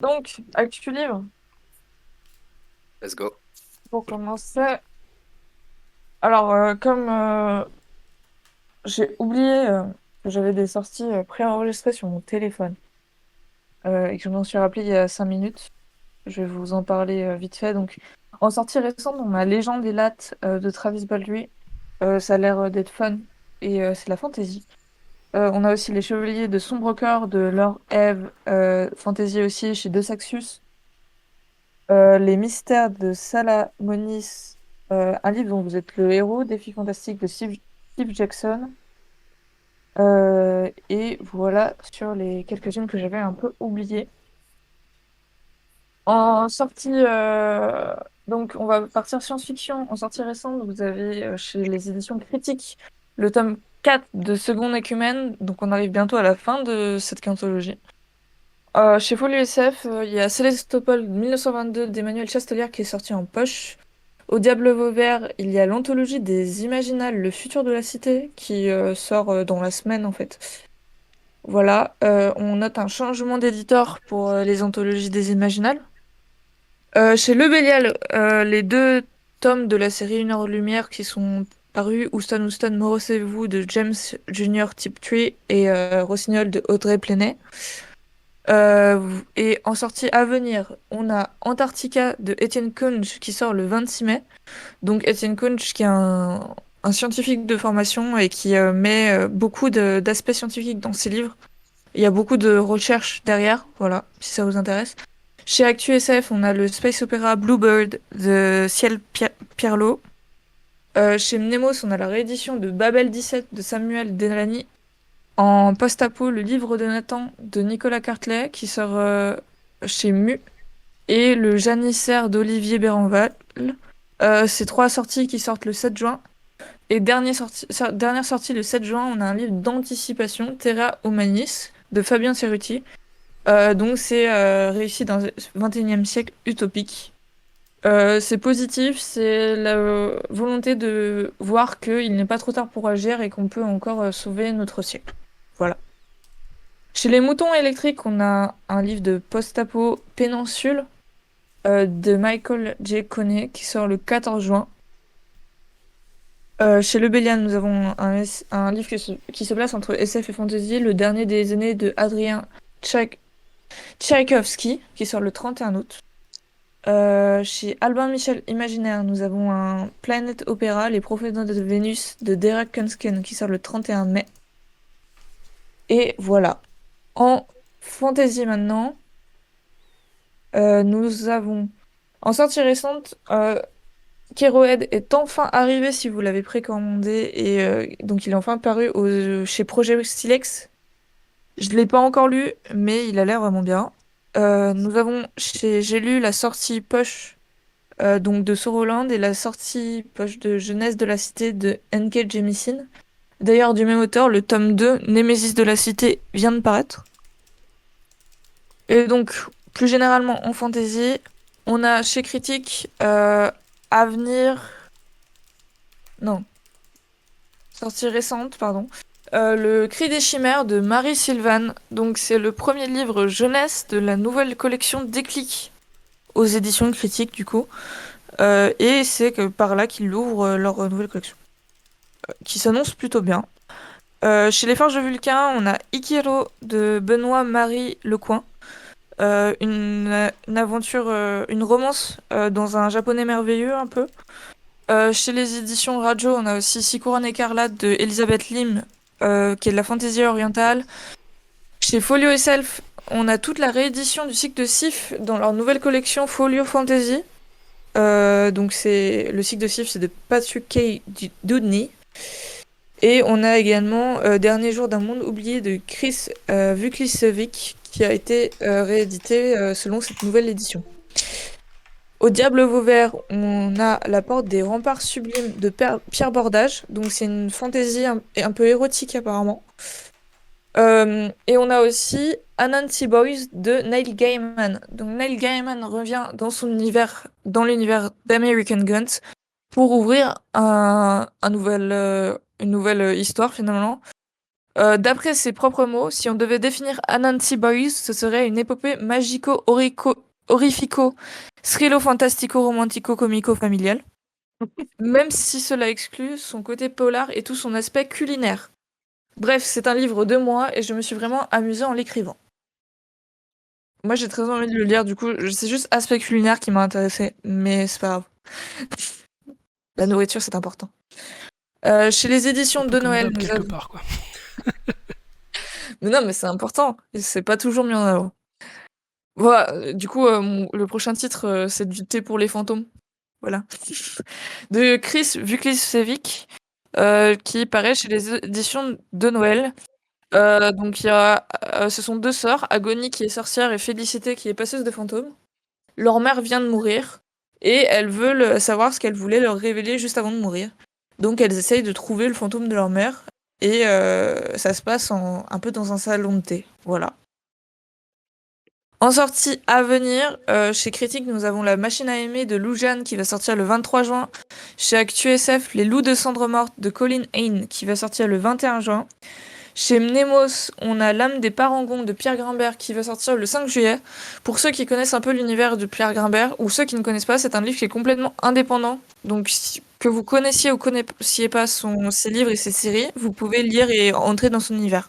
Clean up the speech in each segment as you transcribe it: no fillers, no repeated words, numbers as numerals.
Donc, actu livre, Let's go. pour commencer. Alors, comme j'ai oublié que j'avais des sorties préenregistrées sur mon téléphone et que je m'en suis rappelé il y a 5 minutes, je vais vous en parler vite fait. Donc, en sortie récente, on a Légende et lattes de Travis Baldree. Ça a l'air d'être fun et c'est de la fantasy. On a aussi Les Chevaliers de Sombre Cœur de Laure Eve, fantasy aussi chez De Saxius. Les mystères de Salamonis, un livre dont vous êtes le héros, Défi fantastique de Steve Jackson. Et voilà sur les quelques-unes que j'avais un peu oubliées. En sortie, donc on va partir science-fiction. En sortie récente, vous avez chez les éditions Critiques le tome 4 de Seconde Écumène. Donc on arrive bientôt à la fin de cette quintuologie. Chez Folio SF, il y a Célestopol 1922 d'Emmanuel Chastelier qui est sorti en poche. Au Diable Vauvert, il y a l'anthologie des Imaginales, le futur de la cité, qui sort dans la semaine en fait. Voilà, on note un changement d'éditeur pour les anthologies des Imaginales. Chez Le Bélial, les deux tomes de la série Une heure de lumière qui sont parus, Houston, Morosez-vous de James Junior Tiptree et Rossignol de Audrey Plenay. Et en sortie à venir, on a Antarctica de Étienne Kunsch qui sort le 26 mai. Donc Étienne Kunsch qui est un scientifique de formation et qui met beaucoup d'aspects scientifiques dans ses livres. Il y a beaucoup de recherches derrière, voilà, si ça vous intéresse. Chez Actu SF, on a le space opéra Bluebird de Pierlot. Chez Mnemos, on a la réédition de Babel 17 de Samuel Delany. En post-apo, le livre de Nathan de Nicolas Cartelet qui sort chez Mu. Et le Janissaire d'Olivier Béranval. C'est trois sorties qui sortent le 7 juin. Et dernière sortie le 7 juin, on a un livre d'anticipation, Terra Humanis, de Fabien Cerruti. Donc c'est réussi dans le 21e siècle utopique. C'est positif, c'est la volonté de voir qu'il n'est pas trop tard pour agir et qu'on peut encore sauver notre siècle. Voilà. Chez les moutons électriques, on a un livre de post-apo Péninsule de Michael J. Coney qui sort le 14 juin. Chez Le Bélial, nous avons un livre qui se place entre SF et fantasy, Le dernier des aînés de Adrien Tchaï- Tchaïkovski, qui sort le 31 août. Chez Albin Michel Imaginaire, nous avons un Planet Opera, Les Professionnels de Vénus de Derek Kunsken, qui sort le 31 mai. Et voilà. En fantasy maintenant, nous avons en sortie récente Keroed est enfin arrivé si vous l'avez précommandé et donc il est enfin paru chez Projet Silex. Je ne l'ai pas encore lu, mais il a l'air vraiment bien. Nous avons j'ai lu la sortie poche donc de Soroland et la sortie poche de Jeunesse de la Cité de N.K. Jemisin. D'ailleurs, du même auteur, le tome 2, Némésis de la Cité, vient de paraître. Et donc, plus généralement en fantasy, on a chez Critique Avenir. Non. Sortie récente, pardon. Le Cri des Chimères de Marie Sylvan. Donc c'est le premier livre jeunesse de la nouvelle collection Déclic aux éditions critiques du coup. Et c'est que par là qu'ils ouvrent leur nouvelle collection, qui s'annonce plutôt bien. Chez les Forges de Vulcain, on a Ikiro de Benoît-Marie Lecoing. Une aventure, une romance dans un japonais merveilleux un peu. Chez les éditions Radio, on a aussi Six couronnes écarlates de Elisabeth Lim, qui est de la fantaisie orientale. Chez Folio et Self, on a toute la réédition du cycle de Sif dans leur nouvelle collection Folio Fantasy. Donc c'est le cycle de Sif, c'est de Patrick K. Dudney. Et on a également Dernier jour d'un monde oublié de Chris Vuklicevic, qui a été réédité selon cette nouvelle édition. Au Diable Vauvert, on a La Porte des Remparts Sublimes de Pierre Bordage. Donc c'est une fantaisie un peu érotique apparemment. Et on a aussi Anansi Boys de Neil Gaiman. Donc Neil Gaiman revient dans son univers, dans l'univers d'American Guns, pour ouvrir une nouvelle histoire finalement. D'après ses propres mots, si on devait définir Anansi Boys, ce serait une épopée magico-horrifico, thrilo-fantastico-romantico-comico-familiale, même si cela exclut son côté polar et tout son aspect culinaire. Bref, c'est un livre de moi et je me suis vraiment amusée en l'écrivant. Moi, j'ai très envie de le lire, du coup, c'est juste aspect culinaire qui m'a intéressé, mais c'est pas grave. La nourriture, c'est important. Chez les Un éditions peu de comme Noël, d'hab, nous quelque avons... part, quoi. Mais non, mais c'est important, et c'est pas toujours mis en avant. Voilà, du coup, le prochain titre, c'est du thé pour les fantômes. Voilà. De Chris Vuklicevic, qui paraît chez les éditions de Noël. Donc, ce sont deux sœurs, Agonie qui est sorcière et Félicité qui est passeuse de fantômes. Leur mère vient de mourir et elles veulent savoir ce qu'elle voulait leur révéler juste avant de mourir. Donc, elles essayent de trouver le fantôme de leur mère et ça se passe un peu dans un salon de thé. Voilà. En sortie à venir, chez Critique, nous avons La Machine à aimer de Lou Jeanne qui va sortir le 23 juin. Chez ActuSF, Les Loups de Cendre Morte de Colin Hayne qui va sortir le 21 juin. Chez Mnemos, on a L'âme des parangons de Pierre Grimbert qui va sortir le 5 juillet. Pour ceux qui connaissent un peu l'univers de Pierre Grimbert, ou ceux qui ne connaissent pas, c'est un livre qui est complètement indépendant. Donc, que vous connaissiez ou connaissiez pas ses livres et ses séries, vous pouvez lire et entrer dans son univers.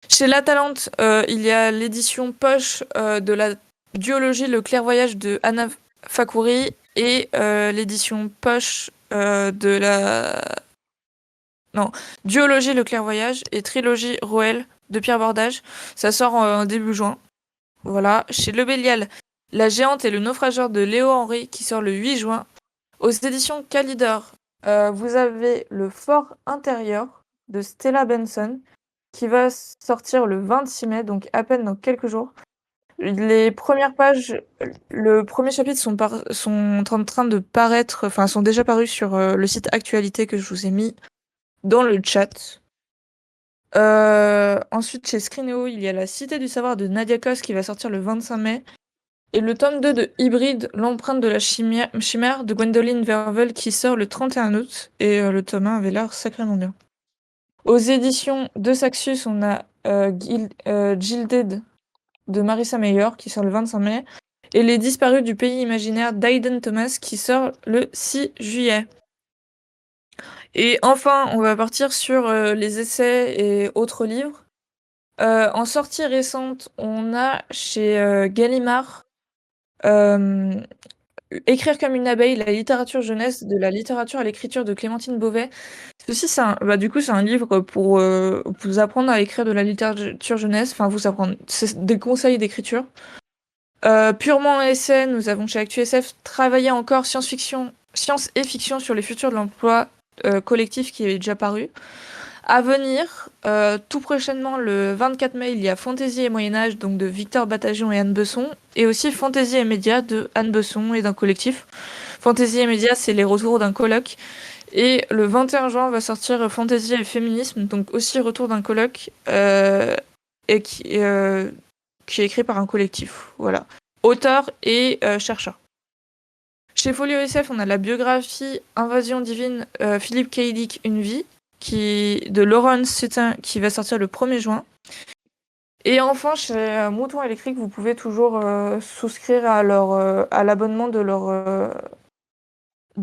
Chez La Talente, il y a l'édition poche de la duologie Le Clairvoyage de Anna Fakouri et l'édition poche de la... Non, duologie Le Clairvoyage et trilogie Roel de Pierre Bordage. Ça sort en début juin. Voilà. Chez Le Bélial, La Géante et le Naufrageur de Léo Henry qui sort le 8 juin. Aux éditions Calidor, vous avez Le Fort intérieur de Stella Benson qui va sortir le 26 mai, donc à peine dans quelques jours. Les premières pages, le premier chapitre sont en train de paraître, enfin sont déjà parus sur le site Actualité que je vous ai mis dans le chat. Ensuite, chez Scrineo, il y a La Cité du Savoir de Nadia Kos qui va sortir le 25 mai. Et le tome 2 de Hybride, l'empreinte de la chimère de Gwendoline Vervel qui sort le 31 août. Et le tome 1 avait l'air sacrément bien. Aux éditions de Saxus, on a Gilded de Marissa Meyer qui sort le 25 mai. Et Les Disparus du Pays Imaginaire d'Aiden Thomas qui sort le 6 juillet. Et enfin, on va partir sur les essais et autres livres. En sortie récente, on a chez Gallimard Écrire comme une abeille, la littérature jeunesse, de la littérature à l'écriture de Clémentine Beauvais. Ceci, du coup, c'est un livre pour vous apprendre à écrire de la littérature jeunesse, enfin vous apprendre des conseils d'écriture. Purement essai, nous avons chez ActuSF travaillé encore science-fiction, science et fiction sur les futurs de l'emploi collectif qui est déjà paru. À venir, tout prochainement, le 24 mai, il y a Fantaisie et Moyen-Âge, donc de Victor Batagion et Anne Besson, et aussi Fantaisie et Médias de Anne Besson et d'un collectif. Fantaisie et Médias, c'est les retours d'un colloque. Et le 21 juin va sortir Fantaisie et Féminisme, donc aussi retour d'un colloque, et qui est écrit par un collectif. Voilà. Auteur et chercheur. Chez Folio SF, on a la biographie Invasion divine Philippe K. Dick, Une vie, de Laurence Sutton qui va sortir le 1er juin. Et enfin, chez Mouton électrique, vous pouvez toujours souscrire à l'abonnement de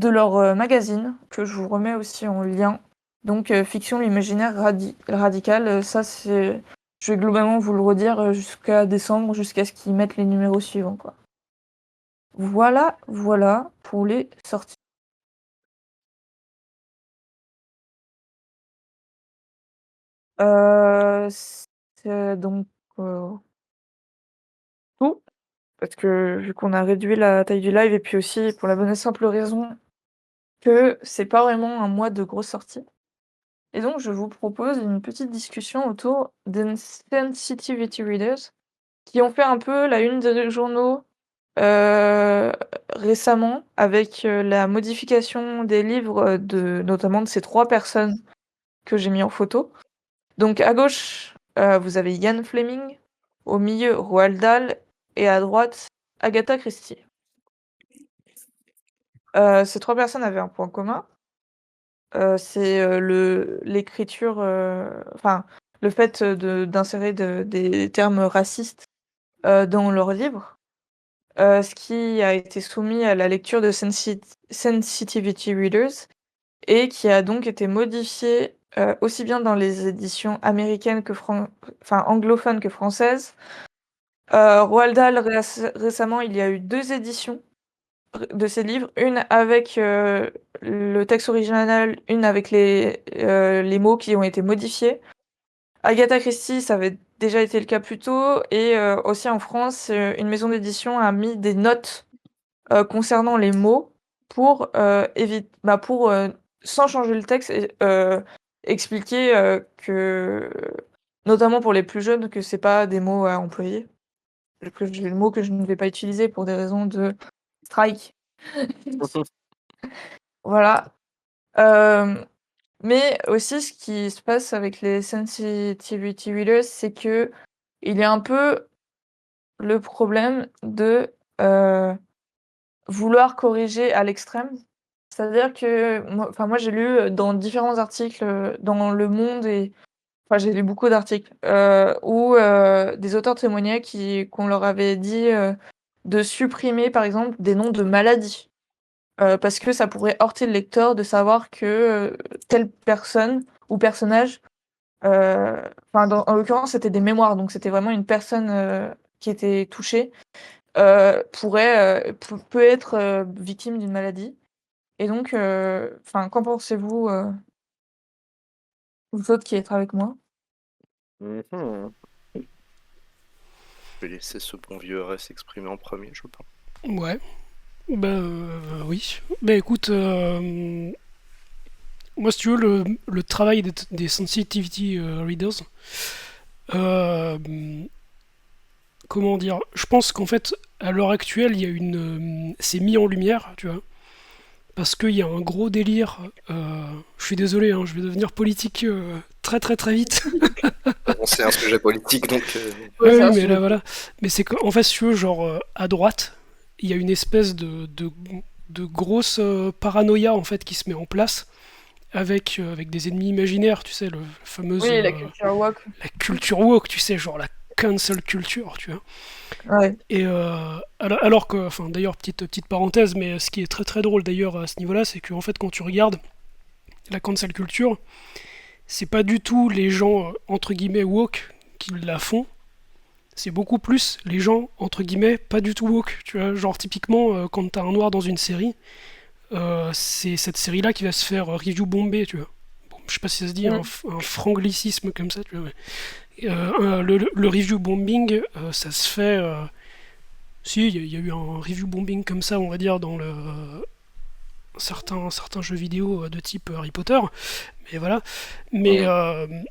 leur magazine, que je vous remets aussi en lien. Donc, Fiction, l'imaginaire radical, ça c'est... Je vais globalement vous le redire jusqu'à décembre, jusqu'à ce qu'ils mettent les numéros suivants, quoi. Voilà pour les sorties. C'est donc tout, parce que vu qu'on a réduit la taille du live, et puis aussi pour la bonne et simple raison que c'est pas vraiment un mois de grosses sorties. Et donc je vous propose une petite discussion autour des sensitivity readers qui ont fait un peu la une des journaux récemment avec la modification des livres notamment de ces trois personnes que j'ai mis en photo. Donc à gauche, vous avez Ian Fleming, au milieu Roald Dahl et à droite Agatha Christie. Ces trois personnes avaient un point commun, c'est l'écriture, enfin, le fait d'insérer des termes racistes dans leurs livres, ce qui a été soumis à la lecture de sensitivity readers et qui a donc été modifié aussi bien dans les éditions américaines enfin anglophones que françaises. Roald Dahl, récemment, il y a eu deux éditions de ces livres, une avec le texte original, une avec les mots qui ont été modifiés. Agatha Christie, ça avait déjà été le cas plus tôt, et aussi en France, une maison d'édition a mis des notes concernant les mots pour sans changer le texte, expliquer que, notamment pour les plus jeunes, que c'est pas des mots à employer. Le mot que je ne vais pas utiliser pour des raisons de strike. Voilà. Mais aussi, ce qui se passe avec les sensitivity readers, c'est que il y a un peu le problème de vouloir corriger à l'extrême. C'est-à-dire que moi j'ai lu dans différents articles dans Le Monde et enfin j'ai lu beaucoup d'articles où des auteurs témoignaient qu'on leur avait dit de supprimer par exemple des noms de maladies. Parce que ça pourrait heurter le lecteur de savoir que telle personne ou personnage, enfin en l'occurrence c'était des mémoires, donc c'était vraiment une personne qui était touchée, peut être victime d'une maladie. Et donc, enfin, qu'en pensez-vous, vous autres qui êtes avec moi? Mhm. Je vais laisser ce bon vieux R s'exprimer en premier, je pense. Ouais, oui. Bah écoute, moi si tu veux, le travail des sensitivity readers, euh, comment dire, je pense qu'en fait, à l'heure actuelle, il y a c'est mis en lumière, tu vois, parce qu'il y a un gros délire. Je suis désolé, hein, je vais devenir politique très très très vite. Bon, c'est un sujet politique, donc. Oui, Ouais, c'est oui, un mais sujet là voilà. Mais c'est qu'en fait, si tu veux, genre à droite, il y a une espèce de grosse paranoïa en fait qui se met en place avec des ennemis imaginaires, tu sais, le fameuse oui, la culture woke. la culture woke, tu sais, genre la cancel culture, tu vois. Ouais. Et alors que, enfin d'ailleurs, petite parenthèse, mais ce qui est très très drôle d'ailleurs à ce niveau-là, c'est qu'en fait quand tu regardes la cancel culture, c'est pas du tout les gens entre guillemets woke qui la font, c'est beaucoup plus les gens entre guillemets pas du tout woke, tu vois. Genre typiquement quand t'as un noir dans une série, c'est cette série-là qui va se faire review bombée, tu vois. Bon, je sais pas si ça se dit Mm. un franglicisme comme ça, tu vois. Le review bombing, ça se fait. Si, il y a eu un review bombing comme ça, on va dire, dans certains jeux vidéo de type Harry Potter. Mais voilà. Mais, Mhm.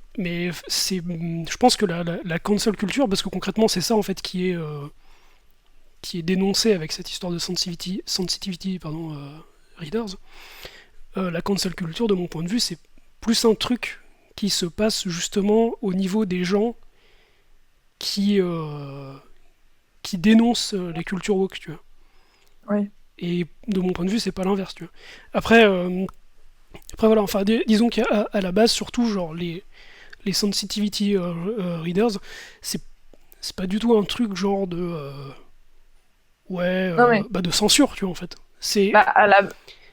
c'est, je pense que la cancel culture, parce que concrètement, c'est ça en fait qui est dénoncé avec cette histoire de sensitivity pardon, readers. La cancel culture, de mon point de vue, c'est plus un truc qui se passe justement au niveau des gens qui, euh, qui dénoncent les cultures woke, tu vois. Oui. Et de mon point de vue, c'est pas l'inverse, tu vois. Après, après voilà, enfin, disons qu'à à la base, surtout, genre, les sensitivity readers, c'est, c'est pas du tout un truc genre de. Ouais, Non mais, bah de censure, tu vois, en fait. C'est. bah, à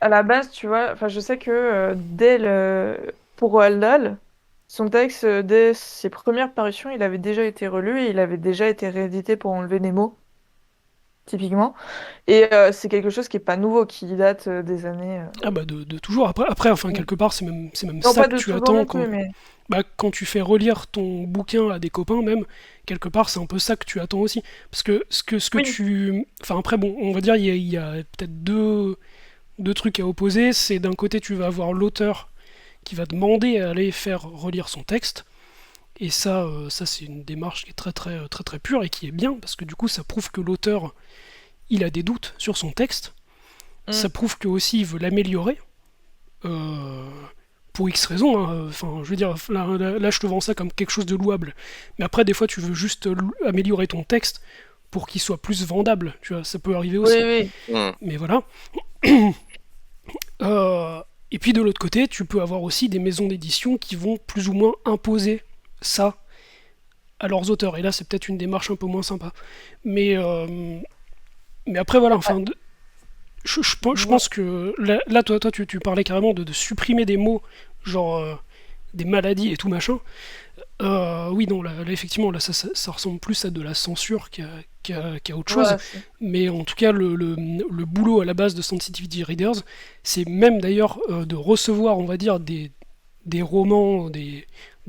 la base, tu vois, enfin, je sais que pour Roald Dahl, son texte, dès ses premières parutions, il avait déjà été relu et il avait déjà été réédité pour enlever des mots, typiquement. Et c'est quelque chose qui est pas nouveau, qui date des années. Ah bah de toujours. Après, enfin, Mm. quelque part, c'est même Non, ça pas que de tu toujours non attends quand, plus, mais bah, quand tu fais relire ton bouquin à des copains, même, quelque part, c'est un peu ça que tu attends aussi. Parce que ce que oui. tu. Enfin, après, bon, on va dire, il y a peut-être deux trucs à opposer. C'est d'un côté, tu vas avoir l'auteur qui va demander à aller faire relire son texte. Et ça c'est une démarche qui est très pure et qui est bien, parce que du coup, ça prouve que l'auteur, il a des doutes sur son texte. Ça Mm. prouve que aussi il veut l'améliorer. Euh, pour X raisons. Hein. Enfin, je veux dire, là, je te vends ça comme quelque chose de louable. Mais après, des fois, tu veux juste améliorer ton texte pour qu'il soit plus vendable. Tu vois, ça peut arriver Oui, aussi. oui. Mhm. Mais voilà. Euh, Et puis de l'autre côté, tu peux avoir aussi des maisons d'édition qui vont plus ou moins imposer ça à leurs auteurs. Et là, c'est peut-être une démarche un peu moins sympa. Mais, euh, mais après, voilà, Ouais. enfin, je Ouais. pense que là, toi tu parlais carrément de supprimer des mots, genre des maladies et tout machin. Oui, non, là, effectivement, là, ça ressemble plus à de la censure qu'à autre chose. Voilà, c'est... Mais en tout cas, le boulot à la base de Sensitivity Readers, c'est même d'ailleurs de recevoir, on va dire, des romans, des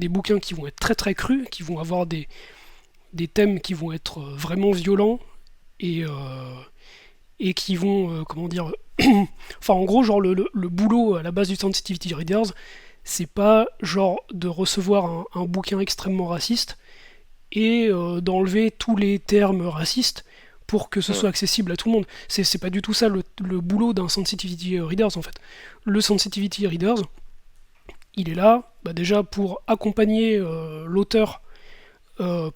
bouquins qui vont être très très crus, qui vont avoir des thèmes qui vont être vraiment violents et, et qui vont, comment dire, enfin en gros, genre le boulot à la base du Sensitivity Readers, c'est pas genre de recevoir un bouquin extrêmement raciste et d'enlever tous les termes racistes pour que ce Mm. soit accessible à tout le monde. C'est pas du tout ça le boulot d'un Sensitivity Readers en fait. Le Sensitivity Readers, il est là bah, déjà pour accompagner l'auteur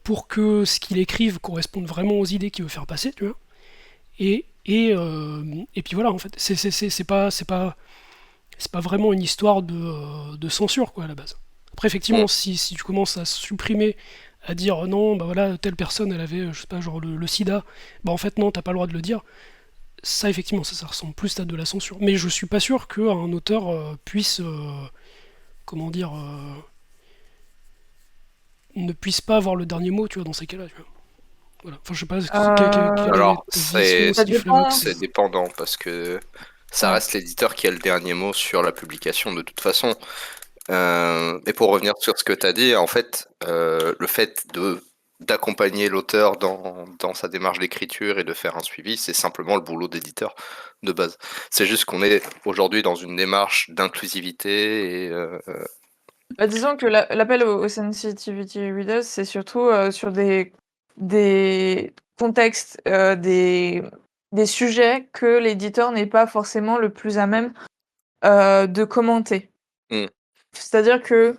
pour que ce qu'il écrive corresponde vraiment aux idées qu'il veut faire passer, tu vois. Et puis voilà, en fait, c'est pas vraiment une histoire de censure, quoi, à la base. Après, effectivement, Mm. si tu commences à supprimer, à dire non, bah voilà, telle personne, elle avait, je sais pas, genre le sida, bah en fait, non, t'as pas le droit de le dire, ça, effectivement, ça ressemble plus à de la censure. Mais je suis pas sûr qu'un auteur puisse, comment dire, ne puisse pas avoir le dernier mot, tu vois, dans ces cas-là, tu vois. Voilà. Enfin, je sais pas, quelle est Alors, ta vision, Ça Steve dépend. Flavox. c'est dépendant parce que ça Ouais. reste l'éditeur qui a le dernier mot sur la publication de toute façon. Et pour revenir sur ce que tu as dit, en fait, le fait de d'accompagner l'auteur dans sa démarche d'écriture et de faire un suivi, c'est simplement le boulot d'éditeur de base. C'est juste qu'on est aujourd'hui dans une démarche d'inclusivité et Bah, disons que l'appel au sensitivity readers, c'est surtout sur des contextes, des sujets que l'éditeur n'est pas forcément le plus à même de commenter. Mm, C'est-à-dire que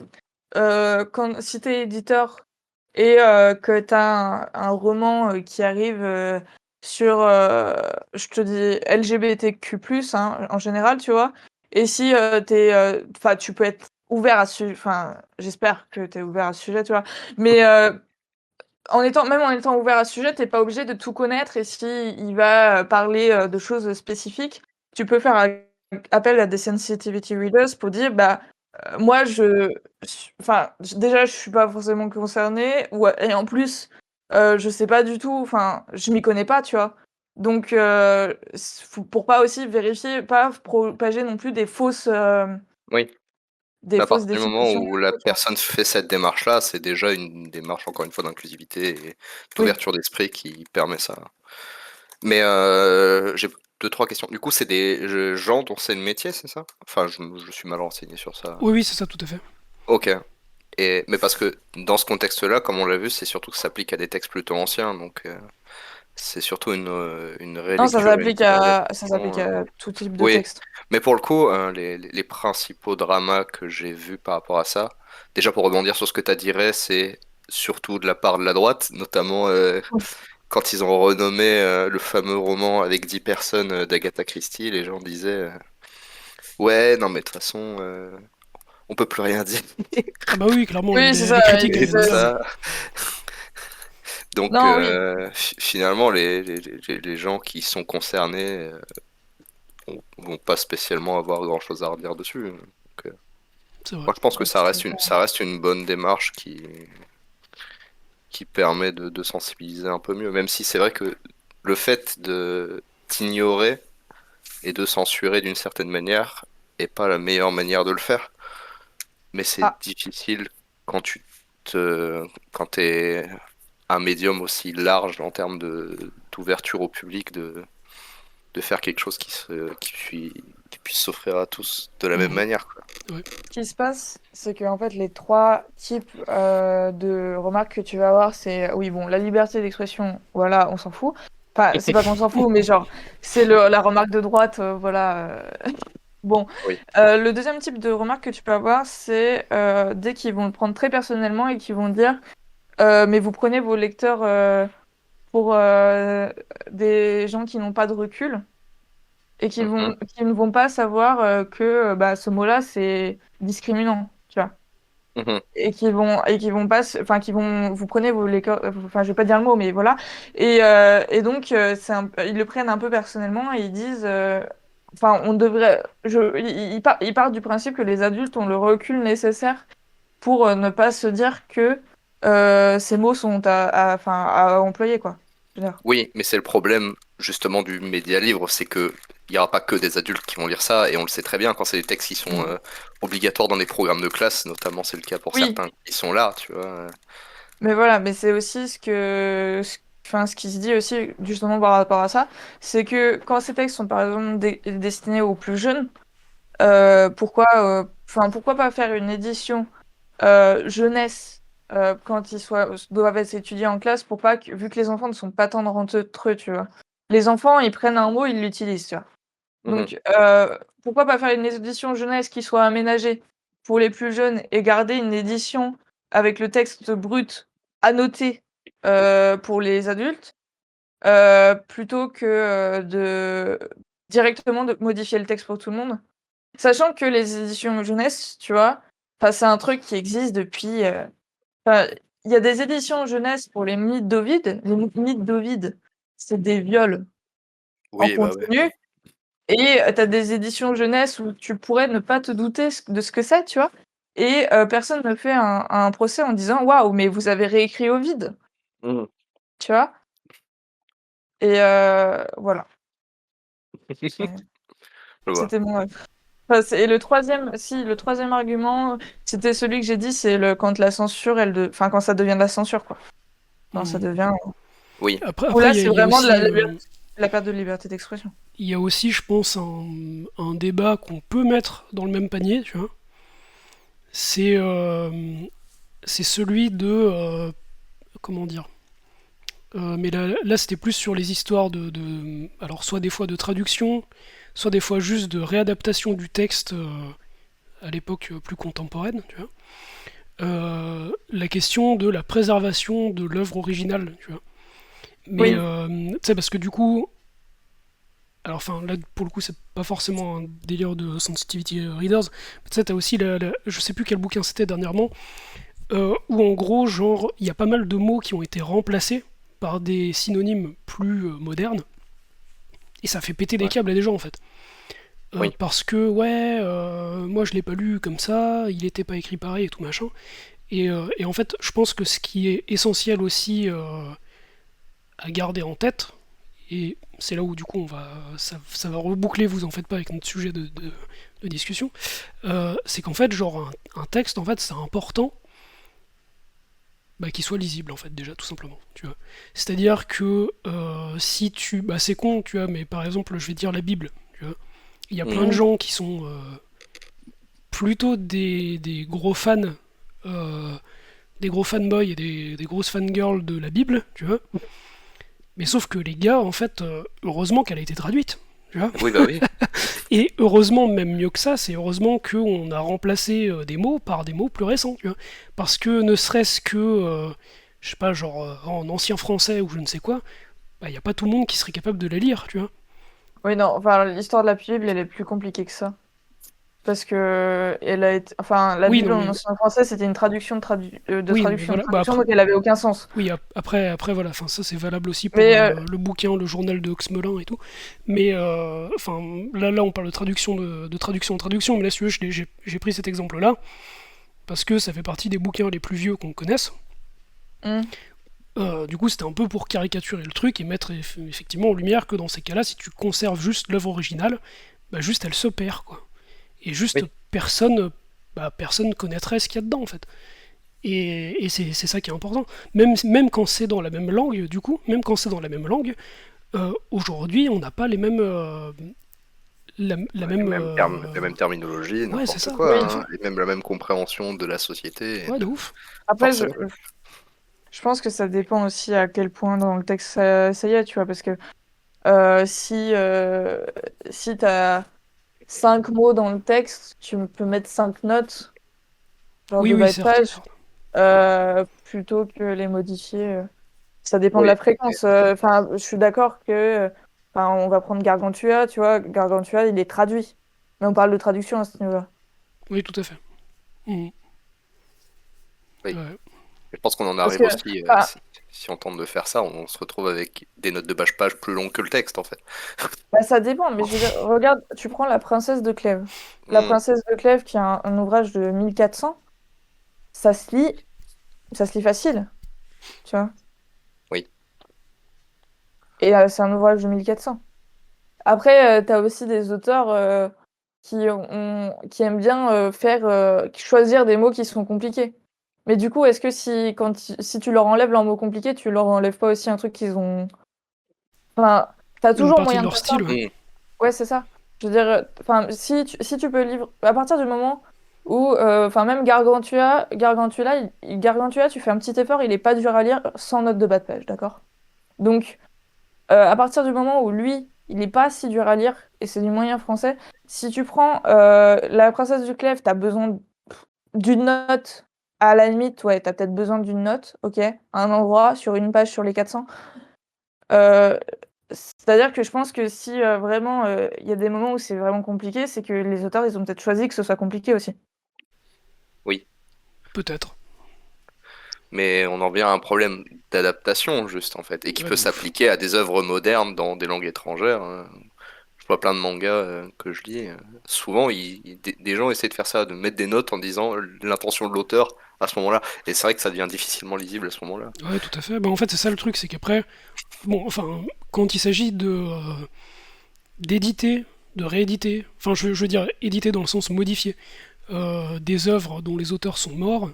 quand, si tu es éditeur et que tu as un roman qui arrive sur, je te dis, LGBTQ+, hein, en général, tu vois, et si enfin, tu peux être ouvert à ce sujet, enfin, j'espère que tu es ouvert à ce sujet, tu vois, mais même en étant ouvert à ce sujet, t'es pas obligé de tout connaître et si il va parler de choses spécifiques, tu peux faire appel à des sensitivity readers pour dire bah moi enfin déjà je suis pas forcément concernée et en plus je sais pas du tout, enfin je m'y connais pas, tu vois. Donc pour pas aussi vérifier, pas propager non plus oui. des À fausses partir du moment définitions. où la personne fait cette démarche-là, c'est déjà une démarche, encore une fois, d'inclusivité et Oui. d'ouverture d'esprit qui permet ça. Mais j'ai deux, trois questions. Du coup, c'est des gens dont c'est le métier, c'est ça? Enfin, je suis mal renseigné sur ça. Oui, oui, c'est ça, tout à fait. Ok. Mais parce que dans ce contexte-là, comme on l'a vu, c'est surtout que ça s'applique à des textes plutôt anciens, donc c'est surtout une Non, rélecture et une ça s'applique réadaptation. à tout type de Oui, texte. mais pour le coup, les principaux dramas que j'ai vus par rapport à ça, déjà pour rebondir sur ce que tu as dit, Ray, c'est surtout de la part de la droite, notamment quand ils ont renommé le fameux roman avec 10 personnes d'Agatha Christie, les gens disaient ouais, non mais de toute façon, on peut plus rien dire. Ah bah oui, clairement, Oui, c'est ça, les critiques ils Et deviennent disaient malades. ça, donc non, oui. finalement, les gens qui sont concernés vont pas spécialement avoir grand-chose à redire dessus. Donc, C'est vrai. moi, je pense que Ouais, tout à fait. ça reste une bonne démarche qui permet de sensibiliser un peu mieux. Même si c'est vrai que le fait de t'ignorer et de censurer d'une certaine manière est pas la meilleure manière de le faire. Mais c'est Ah, difficile quand quand t'es un médium aussi large en termes d'ouverture au public de faire quelque chose qui puisse s'offrir à tous de la même Mhm. manière, quoi. Ouais. ce qui se passe, c'est que en fait, les trois types de remarques que tu vas avoir, c'est oui, bon, la liberté d'expression, voilà, on s'en fout. Enfin, c'est pas qu'on s'en fout, mais genre, c'est la remarque de droite, voilà. Bon, Oui. le deuxième type de remarque que tu peux avoir, c'est dès qu'ils vont le prendre très personnellement et qu'ils vont dire, mais vous prenez vos lecteurs pour des gens qui n'ont pas de recul. et Mhm, qui ne vont pas savoir que bah, ce mot-là, c'est discriminant, tu vois. mhm. Et qui vont pas, enfin, qui vont, vous prenez enfin, je vais pas dire le mot, mais voilà. Et donc, ils le prennent un peu personnellement et ils disent, enfin, on devrait, ils partent du principe que les adultes ont le recul nécessaire pour ne pas se dire que ces mots sont enfin, à employer, quoi. Je veux dire. Oui, mais c'est le problème justement du média livre, c'est que il n'y aura pas que des adultes qui vont lire ça, et on le sait très bien quand c'est des textes qui sont obligatoires dans des programmes de classe, notamment c'est le cas pour Oui, certains qui sont là, tu vois. mais voilà, mais c'est aussi enfin, ce qui se dit aussi justement par rapport à ça, c'est que quand ces textes sont par exemple destinés aux plus jeunes, enfin, pourquoi pas faire une édition jeunesse quand doivent être étudiés en classe pour pas que, vu que les enfants ne sont pas tendres entre eux, tu vois. Les enfants, ils prennent un mot, ils l'utilisent, tu vois. Mhm. Donc, pourquoi pas faire une édition jeunesse qui soit aménagée pour les plus jeunes et garder une édition avec le texte brut annoté pour les adultes, plutôt que de directement de modifier le texte pour tout le monde. Sachant que les éditions jeunesse, tu vois, enfin, c'est un truc qui existe depuis. Enfin, il y a des éditions jeunesse pour les mythes d'Ovide. Les mythes d'Ovide, c'est des viols en Oui, bah ouais. continu. Et tu as des éditions jeunesse où tu pourrais ne pas te douter de ce que c'est, tu vois? Et personne ne fait un procès en disant: «Waouh, mais vous avez réécrit Ovide», Mhm. tu vois? Et voilà, c'est Je vois. c'était mon enfin, et le troisième argument, c'était celui que j'ai dit, c'est le quand la censure, enfin, quand ça devient de la censure, quoi. Quand ça Hmm. devient Oui, où Après, là, c'est il y a vraiment de aussi, la perte de liberté d'expression. il y a aussi, je pense, un débat qu'on peut mettre dans le même panier, tu vois. C'est c'est celui de comment dire. Mais là, c'était plus sur les histoires alors soit des fois de traduction, soit des fois juste de réadaptation du texte à l'époque plus contemporaine, tu vois. La question de la préservation de l'œuvre originale, tu vois. Mais Oui, tu sais, parce que du coup, alors enfin là pour le coup c'est pas forcément un délire de sensitivity readers, mais tu sais t'as aussi je sais plus quel bouquin c'était dernièrement, où en gros genre il y a pas mal de mots qui ont été remplacés par des synonymes plus modernes, et ça fait péter les ouais, câbles à des gens en fait. oui, Parce que ouais, moi je l'ai pas lu comme ça, il était pas écrit pareil et tout machin. Et en fait, je pense que ce qui est essentiel aussi à garder en tête, et c'est là où du coup ça va reboucler, vous en faites pas avec notre sujet de discussion, c'est qu'en fait, genre un texte, en fait, c'est important qu'il soit lisible en fait déjà tout simplement, tu vois. C'est-à-dire que si tu, c'est con, tu vois, mais par exemple, je vais dire la Bible, tu vois. Il y a plein mhm, de mmh, gens qui sont plutôt des gros fans, euh, des gros fanboys et des grosses fangirls de la Bible, tu vois. Mais sauf que les gars, en fait, heureusement qu'elle a été traduite, tu vois. oui, bah oui, Et heureusement, même mieux que ça, c'est heureusement qu'on a remplacé des mots par des mots plus récents, tu vois. Parce que ne serait-ce que, je sais pas, genre en ancien français ou je ne sais quoi, il n'y a pas tout le monde qui serait capable de la lire, tu vois. oui, non, enfin, l'histoire de la Bible, elle est plus compliquée que ça. Parce que elle a été, enfin, la Oui, Bible non en mais ancien français, c'était une traduction oui, non mais voilà. Bah traduction, donc elle avait aucun sens. oui, après voilà. Enfin, ça c'est valable aussi pour Mais le bouquin, le journal de Oxmelin et tout. Mais enfin, là, on parle de traduction de traduction en traduction. Mais là, si tu veux, j'ai pris cet exemple-là parce que ça fait partie des bouquins les plus vieux qu'on connaisse. hmm, Du coup, c'était un peu pour caricaturer le truc et mettre effectivement en lumière que dans ces cas-là, si tu conserves juste l'œuvre originale, juste elle se perd, quoi. Et juste oui, personne connaîtrait ce qu'il y a dedans, en fait. Et c'est ça qui est important. Même quand c'est dans la même langue, du coup, même quand c'est dans la même langue, aujourd'hui, on n'a pas les mêmes. La ouais, même. les mêmes terminologies, Ouais, c'est n'importe ça, quoi, oui. tout à fait. hein, et même la même compréhension de la société, Ouais, de ouf. Après, forcément. je pense que ça dépend aussi à quel point dans le texte ça y est, tu vois, parce que si si t'as 5 mots dans le texte, tu peux mettre 5 notes, genre Oui, de oui, bas de certes, page, certes. plutôt que les modifier. Ça dépend de Oui, la fréquence. Enfin, je suis d'accord que Enfin, on va prendre Gargantua, tu vois, Gargantua, il est traduit. Mais on parle de traduction à ce niveau-là. Oui, tout à fait. Mhm. Oui. Ouais. Je pense qu'on en Parce arrive que, aussi, enfin, si on tente de faire ça, on se retrouve avec des notes de bas de page plus longues que le texte, en fait. bah, ça dépend, mais je veux dire, regarde, tu prends La Princesse de Clèves. La Hmm, Princesse de Clèves, qui est un ouvrage de 1400, ça se lit, ça se lit facile, tu vois. oui. Et c'est un ouvrage de 1400. Après, t'as aussi des auteurs qui aiment bien choisir des mots qui sont compliqués. Mais du coup, est-ce que si tu leur enlèves leurs mots compliqués, tu leur enlèves pas aussi un truc qu'ils ont. Enfin, t'as Une toujours partie de moyen de leur faire ça. style, ouais. Hmm, Ouais, c'est ça. Je veux dire, enfin, si tu peux livrer. À partir du moment où. Enfin, même Gargantua, tu fais un petit effort, il est pas dur à lire sans note de bas de page, d'accord? Donc. À partir du moment où lui, il n'est pas si dur à lire et c'est du moyen français, si tu prends La Princesse du Clèves, t'as besoin d'une note. À la limite, ouais, t'as peut-être besoin d'une note, ok, à un endroit, sur une page sur les 400. Euh, C'est-à-dire que je pense que si vraiment il y a des moments où c'est vraiment compliqué, c'est que les auteurs, ils ont peut-être choisi que ce soit compliqué aussi. oui. Peut-être. Mais on en vient à un problème d'adaptation, juste, en fait, et qui Ouais, peut de ouf. s'appliquer à des œuvres modernes dans des langues étrangères, hein. Je vois plein de mangas que je lis. Souvent, des gens essaient de faire ça, de mettre des notes en disant l'intention de l'auteur à ce moment-là. Et c'est vrai que ça devient difficilement lisible à ce moment-là. Ouais, tout à fait. Bah, en fait, c'est ça le truc, c'est qu'après, bon, enfin, quand il s'agit de d'éditer, de rééditer, enfin, je veux dire éditer dans le sens modifier des œuvres dont les auteurs sont morts.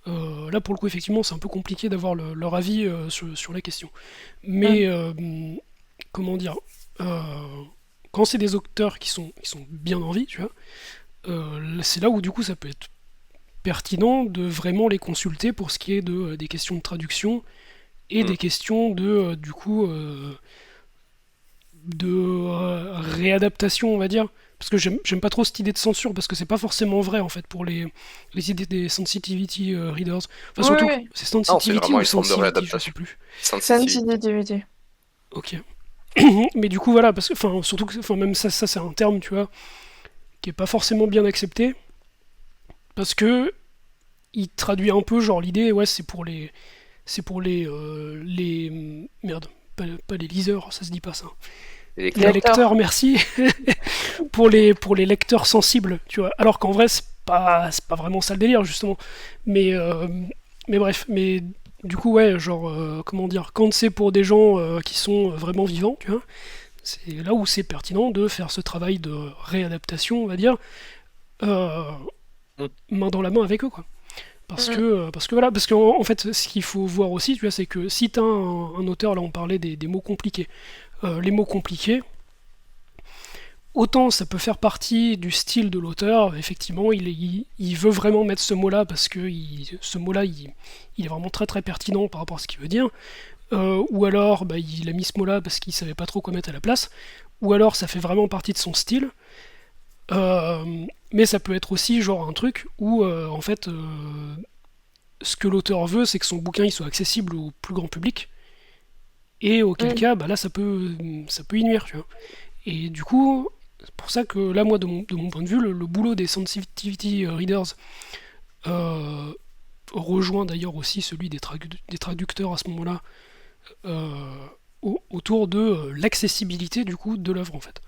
Là, pour le coup, effectivement, c'est un peu compliqué d'avoir leur avis sur la question. Mm. Mais, comment dire, euh, quand c'est des auteurs qui sont bien en vie, tu vois, c'est là où du coup ça peut être pertinent de vraiment les consulter pour ce qui est des questions de traduction et Hmm. des questions du coup, réadaptation, on va dire. Parce que j'aime pas trop cette idée de censure, parce que c'est pas forcément vrai en fait pour les idées des sensitivity readers. Enfin, Oui, surtout, oui. c'est Non, c'est sensitivity vraiment ou une forme de sensitivity, je sais réadaptation. plus. Sensitivity. Sensitivity. Ok. Mais du coup, voilà, parce que, enfin, surtout que, enfin, même ça c'est un terme, tu vois, qui est pas forcément bien accepté, parce que il traduit un peu, genre, l'idée, ouais, c'est pour les merde, pas les liseurs, ça se dit pas ça. Les Les lecteurs. lecteurs, Lecteur. merci. pour les lecteurs sensibles, tu vois. Alors qu'en vrai, c'est pas vraiment ça le délire, justement. Mais, euh, mais bref, mais du coup, ouais, genre, comment dire, quand c'est pour des gens qui sont vraiment vivants, tu vois, c'est là où c'est pertinent de faire ce travail de réadaptation, on va dire, euh, Hmm. main dans la main avec eux, quoi. Mm. Parce que voilà, parce qu'en en fait, ce qu'il faut voir aussi, tu vois, c'est que si t'as un auteur, là on parlait des mots compliqués, les mots compliqués, autant ça peut faire partie du style de l'auteur, effectivement, il veut vraiment mettre ce mot-là parce que ce mot-là, il est vraiment très très pertinent par rapport à ce qu'il veut dire, ou alors bah, il a mis ce mot-là parce qu'il savait pas trop quoi mettre à la place, ou alors ça fait vraiment partie de son style, mais ça peut être aussi genre un truc où en fait ce que l'auteur veut, c'est que son bouquin il soit accessible au plus grand public, et auquel Mm. cas, bah là, ça peut y nuire, tu vois. Et du coup, c'est pour ça que là, moi, de mon point de vue, le boulot des sensitivity readers euh, rejoint d'ailleurs aussi celui des traducteurs à ce moment-là, euh, autour de l'accessibilité du coup de l'œuvre en fait.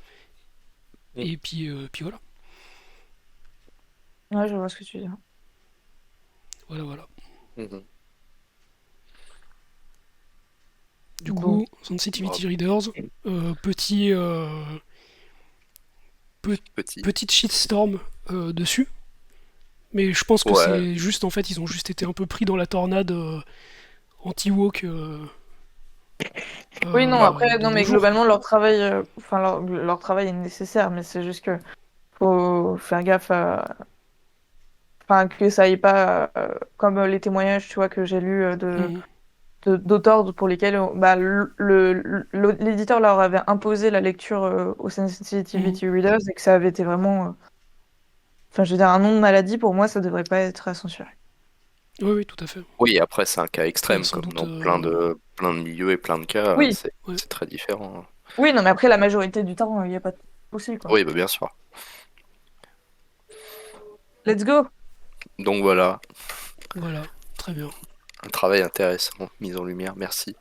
Hmm. Et puis voilà, Ouais, je vois ce que tu veux dire. voilà, voilà. Mhm. Du Bon. coup, Oh, sensitivity readers, petit, pe- petit. petite shitstorm dessus. Mais je pense que Ouais. c'est juste, en fait, ils ont juste été un peu pris dans la tornade anti-woke Oui, non, après, de non, nos mais jours. globalement, leur travail, enfin, leur travail est nécessaire, mais c'est juste que faut faire gaffe enfin, que ça aille pas, comme les témoignages, tu vois, que j'ai lus Mhm. d'auteurs pour lesquels bah, l'éditeur leur avait imposé la lecture aux Mhm. sensitivity readers et que ça avait été vraiment. Enfin, je veux dire, un nom de maladie, pour moi, ça devrait pas être censuré. Oui, oui, tout à fait. Oui, après, c'est un cas Il y a extrême, sans comme doute. dans plein de milieux et plein de cas, Oui, c'est Ouais. c'est très différent. Oui, non, mais après, la majorité du temps, il n'y a pas de souci, quoi. Oui, bah, bien sûr. Let's go! Donc voilà, Voilà, très bien. un travail intéressant mis en lumière, merci.